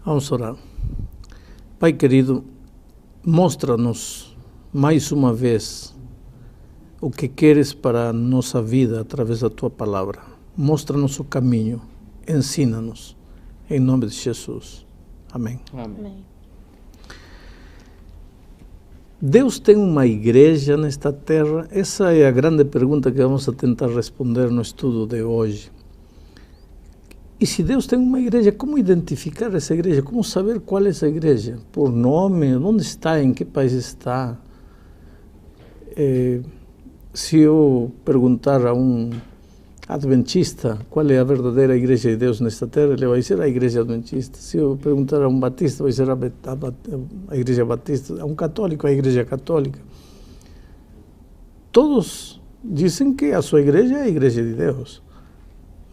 Vamos orar. Pai querido, mostra-nos mais uma vez o que queres para a nossa vida através da Tua Palavra. Mostra-nos o caminho, ensina-nos, em nome de Jesus. Amém. Amém. Deus tem uma igreja nesta terra? Essa é a grande pergunta que vamos a tentar responder no estudo de hoje. E se Deus tem uma igreja, como identificar essa igreja? Como saber qual é essa igreja? Por nome? Onde está? Em que país está? Se eu perguntar a um adventista qual é a verdadeira igreja de Deus nesta terra, ele vai dizer a igreja adventista. Se eu perguntar a um batista, vai ser a igreja batista. A um católico, a igreja católica. Todos dizem que a sua igreja é a igreja de Deus.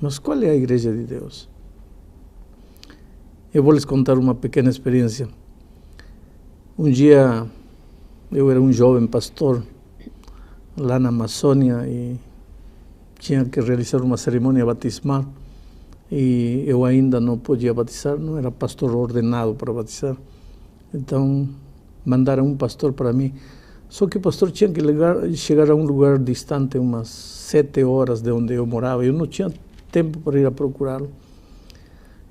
Mas qual é a igreja de Deus? Eu vou lhes contar uma pequena experiência. Um dia, eu era um jovem pastor lá na Amazônia e tinha que realizar uma cerimônia batismal e eu ainda não podia batizar, não era pastor ordenado para batizar. Então, mandaram um pastor para mim. Só que o pastor tinha que chegar a um lugar distante, umas 7 horas de onde eu morava. Eu não tinha tempo para ir a procurá-lo.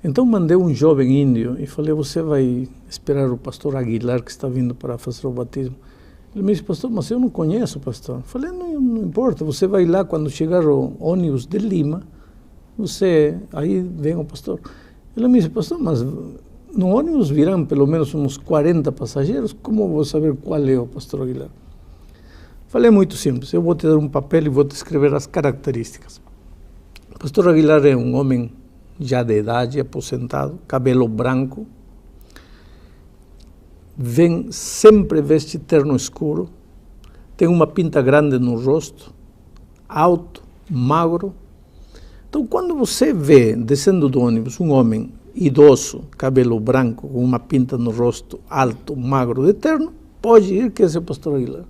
Então mandei um jovem índio e falei, você vai esperar o pastor Aguilar que está vindo para fazer o batismo. Ele me disse, pastor, mas eu não conheço o pastor. Falei, não importa, você vai lá quando chegar o ônibus de Lima, aí vem o pastor. Ele me disse, pastor, mas no ônibus virão pelo menos uns 40 passageiros, como eu vou saber qual é o pastor Aguilar? Falei, é muito simples, eu vou te dar um papel e vou te escrever as características. O pastor Aguilar é um homem já de idade, aposentado, cabelo branco, sempre veste terno escuro, tem uma pinta grande no rosto, alto, magro. Então, quando você vê, descendo do ônibus, um homem idoso, cabelo branco, com uma pinta no rosto, alto, magro, de terno, pode ir que esse é o pastor Aguilar.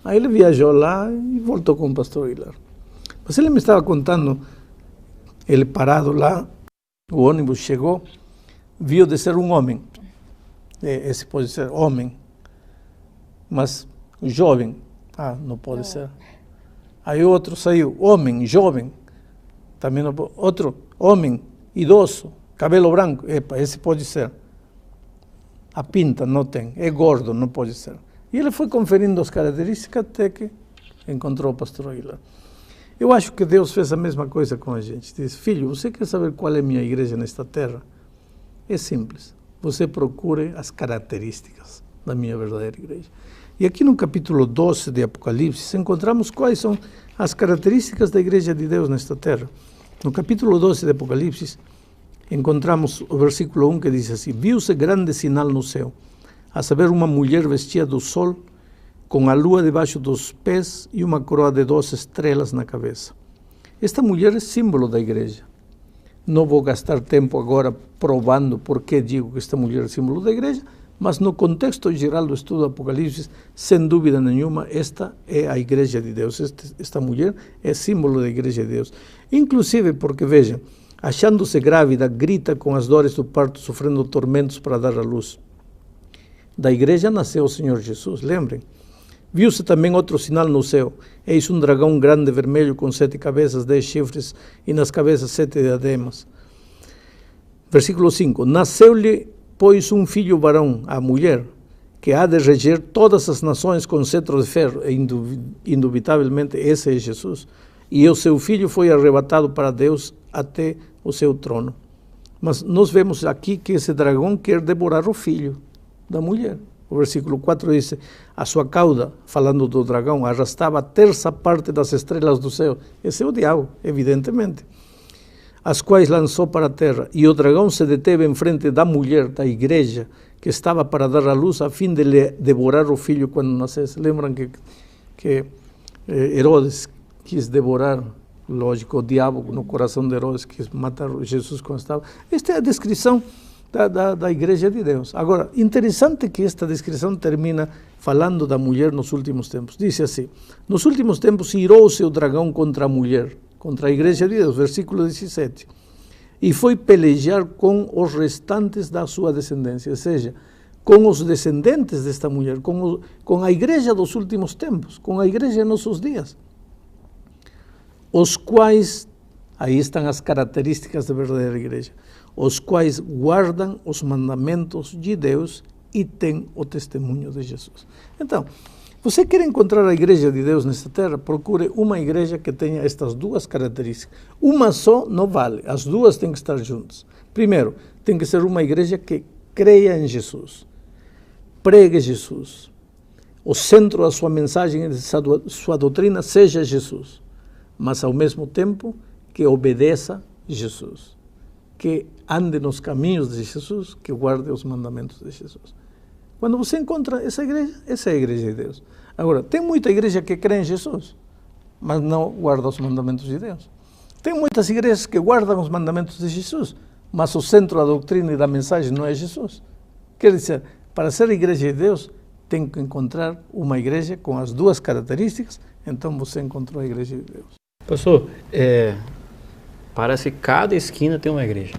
Aí ele viajou lá e voltou com o pastor Aguilar. Mas ele me estava contando, ele parado lá, o ônibus chegou, viu descer um homem. Esse pode ser homem, mas jovem, não pode ser. Aí outro saiu, homem, jovem, também não pode. Outro, homem, idoso, cabelo branco, esse pode ser. A pinta não tem, é gordo, não pode ser. E ele foi conferindo as características até que encontrou o pastor Aguilar. Eu acho que Deus fez a mesma coisa com a gente. Diz, filho, você quer saber qual é a minha igreja nesta terra? É simples. Você procure as características da minha verdadeira igreja. E aqui no capítulo 12 de Apocalipse, encontramos quais são as características da igreja de Deus nesta terra. No capítulo 12 de Apocalipse, encontramos o versículo 1 que diz assim, viu-se grande sinal no céu, a saber, uma mulher vestida do sol, com a lua debaixo dos pés e uma coroa de 12 estrelas na cabeça. Esta mulher é símbolo da igreja. Não vou gastar tempo agora provando por que digo que esta mulher é símbolo da igreja, mas no contexto geral do estudo do Apocalipse, sem dúvida nenhuma, esta é a igreja de Deus. Esta mulher é símbolo da igreja de Deus. Inclusive porque, vejam, achando-se grávida, grita com as dores do parto, sofrendo tormentos para dar à luz. Da igreja nasceu o Senhor Jesus, lembrem. Viu-se também outro sinal no céu. Eis um dragão grande vermelho com 7 cabeças, 10 chifres e nas cabeças 7 diademas. Versículo 5. Nasceu-lhe, pois, um filho varão, a mulher, que há de reger todas as nações com cetro de ferro. E indubitavelmente esse é Jesus. E o seu filho foi arrebatado para Deus até o seu trono. Mas nós vemos aqui que esse dragão quer devorar o filho da mulher. O versículo 4 diz, a sua cauda, falando do dragão, arrastava a terça parte das estrelas do céu. Esse é o diabo, evidentemente. As quais lançou para a terra. E o dragão se deteve em frente da mulher, da igreja, que estava para dar à luz, a fim de lhe devorar o filho quando nascesse. Lembram que Herodes quis devorar, lógico, o diabo no coração de Herodes, quis matar Jesus quando estava. Esta é a descrição da igreja de Deus. Agora, interessante que esta descrição termina falando da mulher nos últimos tempos. Diz assim, nos últimos tempos irou-se o dragão contra a mulher, contra a igreja de Deus, versículo 17. e foi pelejar com os restantes da sua descendência, ou seja, com os descendentes desta mulher, com a igreja dos últimos tempos, com a igreja de nossos dias, os quais, aí estão as características da verdadeira igreja, os quais guardam os mandamentos de Deus e têm o testemunho de Jesus. Então, você quer encontrar a igreja de Deus nesta terra? Procure uma igreja que tenha estas duas características. Uma só não vale, as duas têm que estar juntas. Primeiro, tem que ser uma igreja que creia em Jesus, pregue Jesus, o centro da sua mensagem e da sua doutrina seja Jesus, mas ao mesmo tempo que obedeça Jesus, que ande nos caminhos de Jesus, que guarde os mandamentos de Jesus. Quando você encontra essa é a igreja de Deus. Agora, tem muita igreja que crê em Jesus, mas não guarda os mandamentos de Deus. Tem muitas igrejas que guardam os mandamentos de Jesus, mas o centro da doutrina e da mensagem não é Jesus. Quer dizer, para ser igreja de Deus, tem que encontrar uma igreja com as duas características, então você encontrou a igreja de Deus. Pastor, parece que cada esquina tem uma igreja.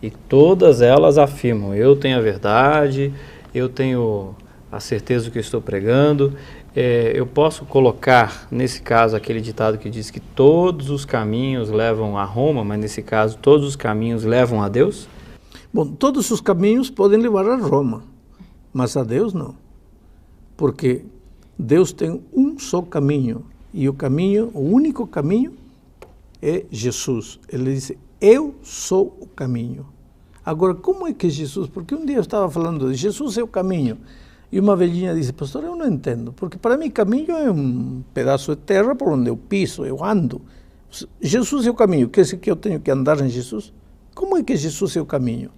E todas elas afirmam, eu tenho a verdade, eu tenho a certeza do que eu estou pregando. Eu posso colocar, nesse caso, aquele ditado que diz que todos os caminhos levam a Roma, mas nesse caso, todos os caminhos levam a Deus? Bom, todos os caminhos podem levar a Roma, mas a Deus não. Porque Deus tem um só caminho, e o único caminho é Jesus. Ele disse, eu sou o caminho. Agora, como é que Jesus, porque um dia eu estava falando de Jesus é o caminho, e uma velhinha disse, pastor, eu não entendo, porque para mim caminho é um pedaço de terra por onde eu piso, eu ando. Jesus é o caminho, quer dizer que eu tenho que andar em Jesus? Como é que Jesus é o caminho?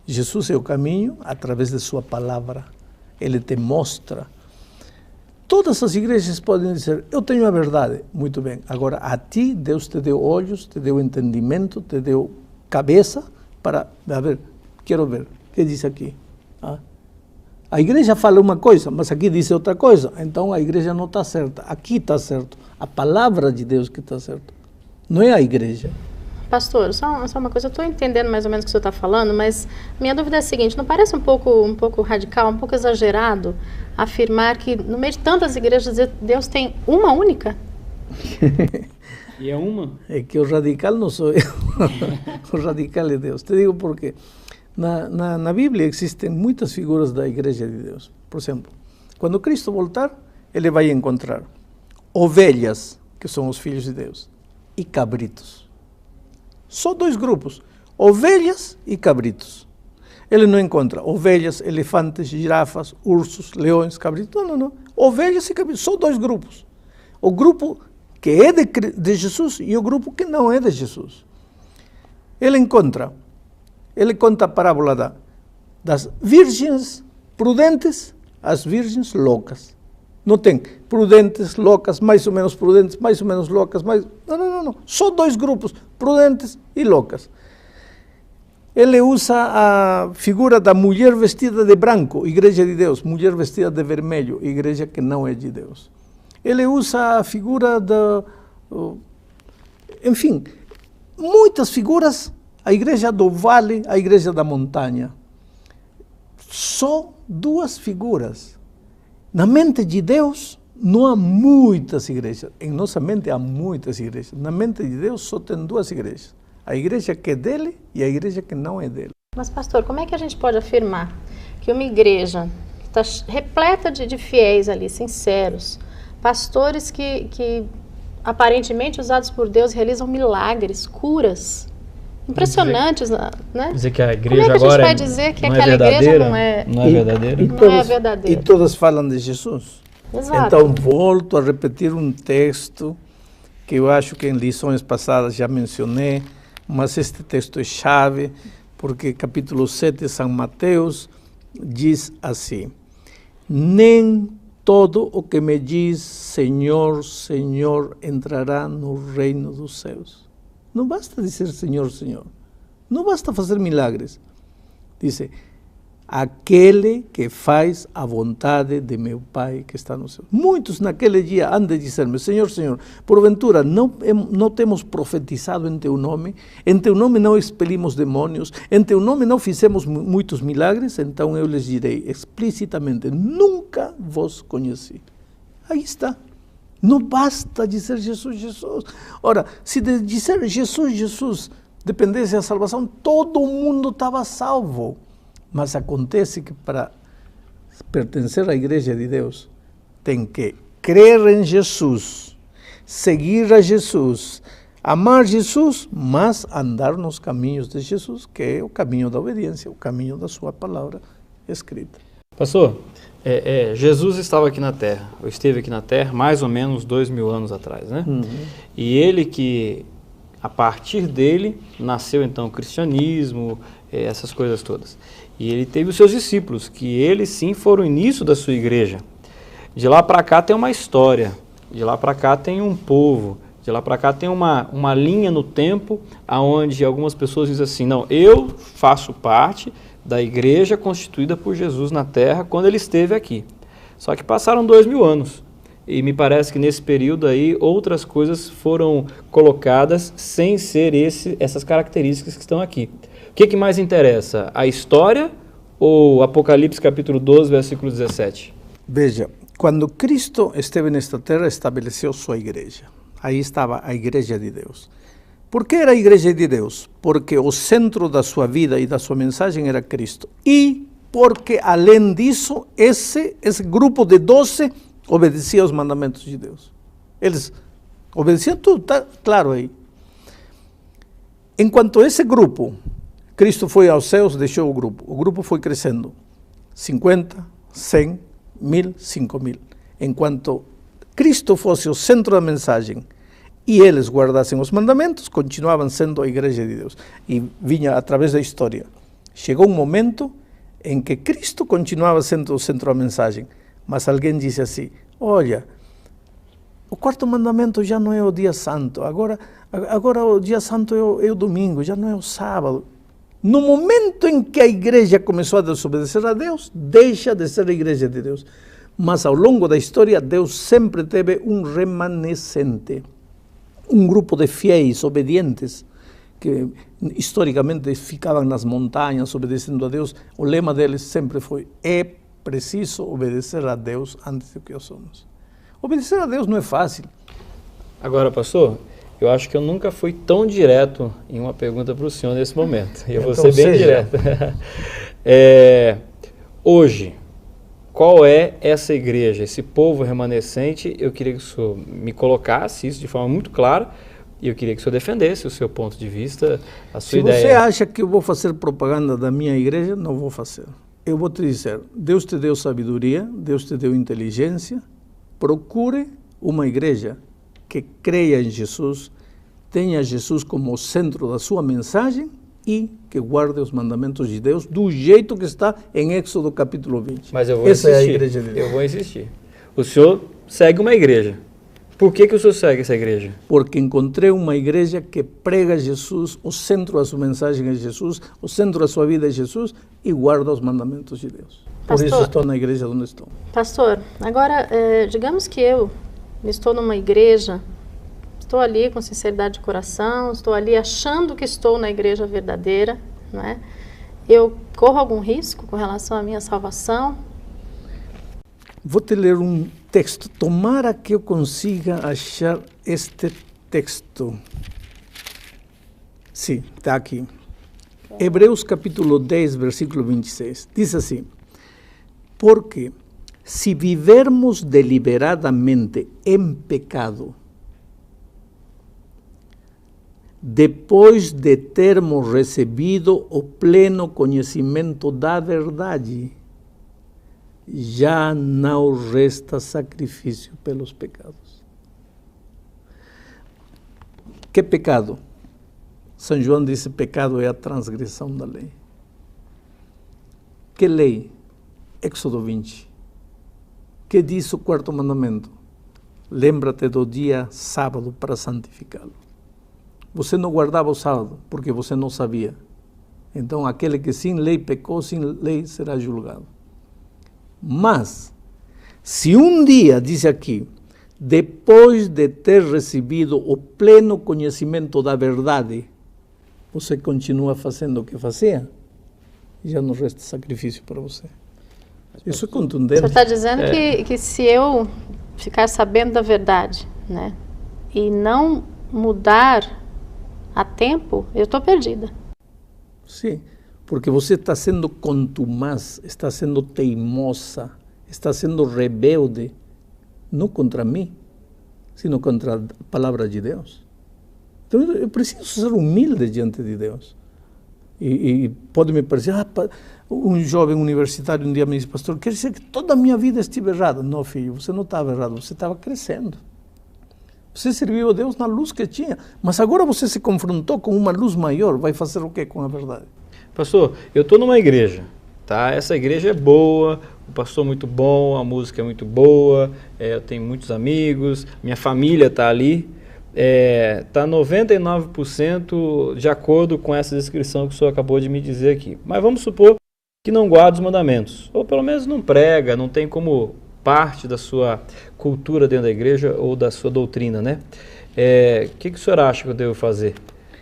Jesus é o caminho através de sua palavra, ele te mostra. Todas as igrejas podem dizer, eu tenho a verdade, muito bem, agora a ti Deus te deu olhos, te deu entendimento, te deu cabeça, para, a ver, quero ver, o que diz aqui? A igreja fala uma coisa, mas aqui diz outra coisa, então a igreja não está certa, aqui está certo, a palavra de Deus que está certa, não é a igreja. Pastor, só uma coisa, eu estou entendendo mais ou menos o que o senhor está falando, mas minha dúvida é a seguinte, não parece um pouco radical, um pouco exagerado, afirmar que no meio de tantas igrejas Deus tem uma única? E é uma? É que o radical não sou eu, o radical é Deus. Te digo por quê. Na Bíblia existem muitas figuras da igreja de Deus. Por exemplo, quando Cristo voltar, ele vai encontrar ovelhas, que são os filhos de Deus, e cabritos. Só dois grupos, ovelhas e cabritos. Ele não encontra ovelhas, elefantes, girafas, ursos, leões, cabritos. Não. Ovelhas e cabritos, só dois grupos. O grupo que é de Jesus e o grupo que não é de Jesus. Ele conta a parábola das virgens prudentes, as virgens loucas. Não tem prudentes, loucas, mais ou menos loucas, Não. Só dois grupos, prudentes e loucas. Ele usa a figura da mulher vestida de branco, igreja de Deus, mulher vestida de vermelho, igreja que não é de Deus. Ele usa a figura enfim, muitas figuras, a igreja do vale, a igreja da montanha. Só duas figuras. Na mente de Deus não há muitas igrejas. Em nossa mente há muitas igrejas. Na mente de Deus só tem duas igrejas. A igreja que é dele e a igreja que não é dele. Mas pastor, como é que a gente pode afirmar que uma igreja está repleta de fiéis ali, sinceros, pastores que aparentemente usados por Deus realizam milagres, curas impressionantes, né? Dizer que a igreja como é que agora a gente vai dizer que aquela igreja não é verdadeira? E todas falam de Jesus. Exato. Então volto a repetir um texto que eu acho que em lições passadas já mencionei, mas este texto é chave, porque capítulo 7 de São Mateus diz assim: nem todo o que me diz Senhor, Senhor entrará no reino dos céus. Não basta dizer Senhor, Senhor. Não basta fazer milagres. Dice, aquele que faz a vontade de meu Pai que está no céu. Muitos naquele dia han de dizer-me, Senhor, Senhor, porventura não temos profetizado em Teu nome não expelimos demônios, em Teu nome não fizemos muitos milagres? Então eu lhes direi explicitamente, nunca vos conheci. Aí está. Não basta dizer Jesus, Jesus. Ora, se de dizer Jesus, Jesus dependesse a salvação, todo mundo estava salvo. Mas acontece que para pertencer à Igreja de Deus, tem que crer em Jesus, seguir a Jesus, amar Jesus, mas andar nos caminhos de Jesus, que é o caminho da obediência, o caminho da sua palavra escrita. Pastor, Jesus estava aqui na Terra, ou esteve aqui na Terra mais ou menos 2000 anos atrás, né? Uhum. E ele que, a partir dele, nasceu então o cristianismo, essas coisas todas. E ele teve os seus discípulos, que eles sim foram o início da sua igreja. De lá para cá tem uma história, de lá para cá tem um povo, de lá para cá tem uma linha no tempo, onde algumas pessoas dizem assim, não, eu faço parte da igreja constituída por Jesus na Terra quando ele esteve aqui. Só que passaram 2000 anos. E me parece que nesse período aí outras coisas foram colocadas sem ser essas características que estão aqui. O que mais interessa? A história ou Apocalipse capítulo 12, versículo 17? Veja, quando Cristo esteve nesta terra, estabeleceu sua igreja. Aí estava a igreja de Deus. Por que era a igreja de Deus? Porque o centro da sua vida e da sua mensagem era Cristo. E porque, além disso, esse grupo de 12 obedecia aos mandamentos de Deus. Eles obedeciam tudo, está claro aí. Enquanto esse grupo, Cristo foi aos céus, deixou o grupo foi crescendo. 50, 100, 1000, 5000. Enquanto Cristo fosse o centro da mensagem e eles guardassem os mandamentos, continuavam sendo a igreja de Deus. E vinha através da história. Chegou um momento em que Cristo continuava sendo o centro da mensagem, mas alguém disse assim, olha, o quarto mandamento já não é o dia santo, agora o dia santo é o domingo, já não é o sábado. No momento em que a igreja começou a desobedecer a Deus, deixa de ser a igreja de Deus. Mas ao longo da história, Deus sempre teve um remanescente, um grupo de fiéis, obedientes, que historicamente ficavam nas montanhas obedecendo a Deus. O lema deles sempre foi, é preciso obedecer a Deus antes do que nós somos. Obedecer a Deus não é fácil. Agora, pastor, eu acho que eu nunca fui tão direto em uma pergunta para o senhor nesse momento. E eu vou ser bem direto. Hoje, qual é essa igreja, esse povo remanescente? Eu queria que o senhor me colocasse isso de forma muito clara e eu queria que o senhor defendesse o seu ponto de vista, a sua ideia. Se você acha que eu vou fazer propaganda da minha igreja, não vou fazer. Eu vou te dizer, Deus te deu sabedoria, Deus te deu inteligência, procure uma igreja que creia em Jesus, tenha Jesus como o centro da sua mensagem e que guarde os mandamentos de Deus do jeito que está em Êxodo capítulo 20. Mas eu vou insistir. Essa é a igreja de Deus. Eu vou insistir. O senhor segue uma igreja. Por que o senhor segue essa igreja? Porque encontrei uma igreja que prega Jesus, o centro da sua mensagem é Jesus, o centro da sua vida é Jesus e guarda os mandamentos de Deus. Pastor, por isso estou na igreja onde estou. Pastor, agora, digamos que eu estou numa igreja, estou ali com sinceridade de coração, estou ali achando que estou na igreja verdadeira, não é? Eu corro algum risco com relação à minha salvação? Vou te ler um texto. Tomara que eu consiga achar este texto. Sim, está aqui. Hebreus capítulo 10, versículo 26. Diz assim, porque se vivermos deliberadamente em pecado, depois de termos recebido o pleno conhecimento da verdade, já não resta sacrifício pelos pecados. Que pecado? São João disse, pecado é a transgressão da lei. Que lei? Êxodo 20. Que diz o quarto mandamento? Lembra-te do dia sábado para santificá-lo. Você não guardava o sábado porque você não sabia. Então, aquele que sem lei pecou, sem lei será julgado. Mas, se um dia, diz aqui, depois de ter recebido o pleno conhecimento da verdade, você continua fazendo o que fazia, já não resta sacrifício para você. Isso é contundente. Você está dizendo que se eu ficar sabendo da verdade, né, e não mudar a tempo, eu estou perdida. Sim, porque você está sendo contumaz, está sendo teimosa, está sendo rebelde, não contra mim, sino contra a palavra de Deus. Então eu preciso ser humilde diante de Deus. E pode me parecer, um jovem universitário um dia me disse, pastor, quer dizer que toda a minha vida estive errada? Não, filho, você não estava errado, você estava crescendo. Você serviu a Deus na luz que tinha, mas agora você se confrontou com uma luz maior, vai fazer o quê com a verdade? Pastor, eu estou numa igreja, tá? Essa igreja é boa, o pastor é muito bom, a música é muito boa, eu tenho muitos amigos, minha família está ali, está 99% de acordo com essa descrição que o senhor acabou de me dizer aqui. Mas vamos supor que não guarda os mandamentos, ou pelo menos não prega, não tem como parte da sua cultura dentro da igreja ou da sua doutrina, né? Que o senhor acha que eu devo fazer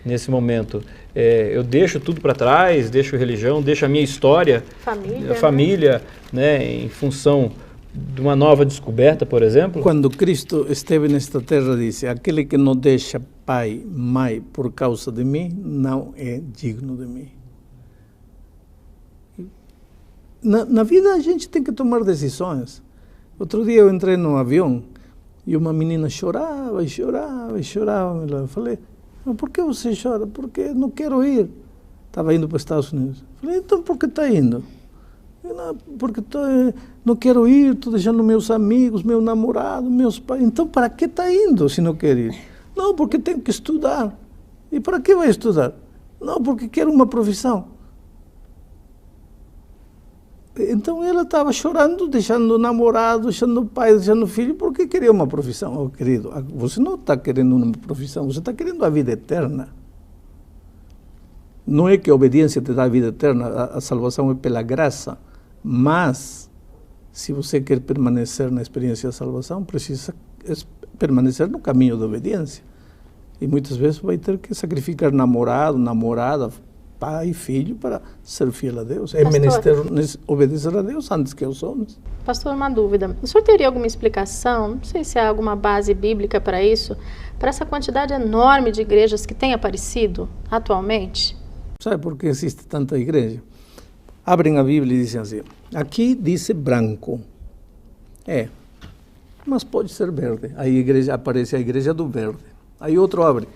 nesse momento? Eu deixo tudo para trás, deixo religião, deixo a minha história, família, né, em função de uma nova descoberta, por exemplo? Quando Cristo esteve nesta terra, disse, aquele que não deixa pai, mãe por causa de mim, não é digno de mim. Na vida a gente tem que tomar decisões. Outro dia eu entrei no avião e uma menina chorava e chorava e chorava. Eu falei, mas por que você chora? Porque não quero ir. Estava indo para os Estados Unidos. Falei, então por que está indo? Não, porque não quero ir, estou deixando meus amigos, meu namorado, meus pais. Então para que está indo se não quer ir? Não, porque tenho que estudar. E para que vai estudar? Não, porque quero uma profissão. Então ela estava chorando, deixando o namorado, deixando o pai, deixando o filho, porque queria uma profissão. Oh, querido, você não está querendo uma profissão, você está querendo a vida eterna. Não é que a obediência te dá a vida eterna, a salvação é pela graça, mas se você quer permanecer na experiência da salvação, precisa permanecer no caminho da obediência. E muitas vezes vai ter que sacrificar namorado, namorada, pai e filho para ser fiel a Deus. É menester obedecer a Deus antes que aos homens. Pastor, uma dúvida. O senhor teria alguma explicação, não sei se há alguma base bíblica para isso, para essa quantidade enorme de igrejas que têm aparecido atualmente? Sabe por que existe tanta igreja? Abrem a Bíblia e dizem assim, aqui diz branco. Mas pode ser verde. Aí aparece a igreja do verde. Aí outro abre.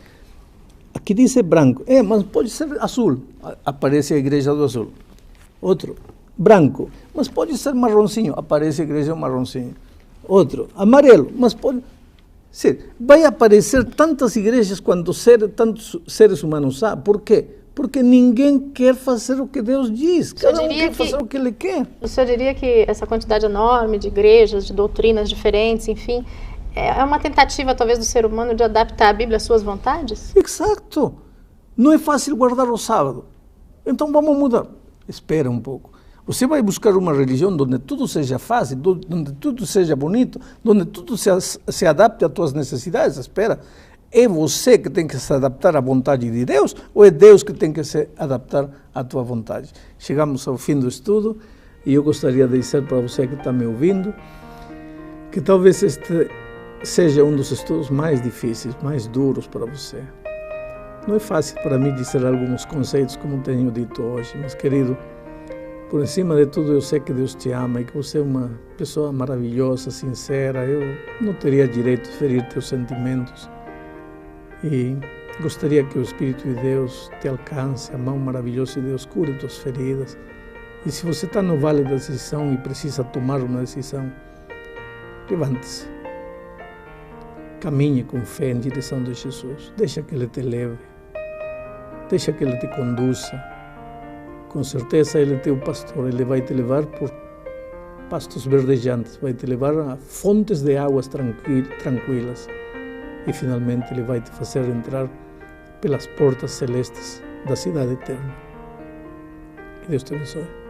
Aqui diz branco. Mas pode ser azul. Aparece a igreja do azul. Outro, branco. Mas pode ser marronzinho. Aparece a igreja marronzinho. Outro, amarelo. Mas pode... Sim, vai aparecer tantas igrejas quanto tantos seres humanos há. Por quê? Porque ninguém quer fazer o que Deus diz. Cada um quer fazer o que Ele quer. O senhor diria que essa quantidade enorme de igrejas, de doutrinas diferentes, enfim... é uma tentativa, talvez, do ser humano de adaptar a Bíblia às suas vontades? Exato. Não é fácil guardar o sábado. Então vamos mudar. Espera um pouco. Você vai buscar uma religião onde tudo seja fácil, onde tudo seja bonito, onde tudo se adapte às tuas necessidades. Espera. É você que tem que se adaptar à vontade de Deus ou é Deus que tem que se adaptar à tua vontade? Chegamos ao fim do estudo e eu gostaria de dizer para você que está me ouvindo que talvez este seja um dos estudos mais difíceis, mais duros para você. Não é fácil para mim dizer alguns conceitos como tenho dito hoje, mas querido, por cima de tudo eu sei que Deus te ama e que você é uma pessoa maravilhosa, sincera. Eu não teria direito de ferir teus sentimentos e gostaria que o Espírito de Deus te alcance, a mão maravilhosa de Deus cure tuas feridas. E se você está no vale da decisão e precisa tomar uma decisão, levante-se. Caminhe com fé em direção de Jesus. Deixa que Ele te leve. Deixa que Ele te conduza. Com certeza Ele é teu pastor. Ele vai te levar por pastos verdejantes. Vai te levar a fontes de águas tranquilas. E finalmente Ele vai te fazer entrar pelas portas celestes da cidade eterna. Que Deus te abençoe.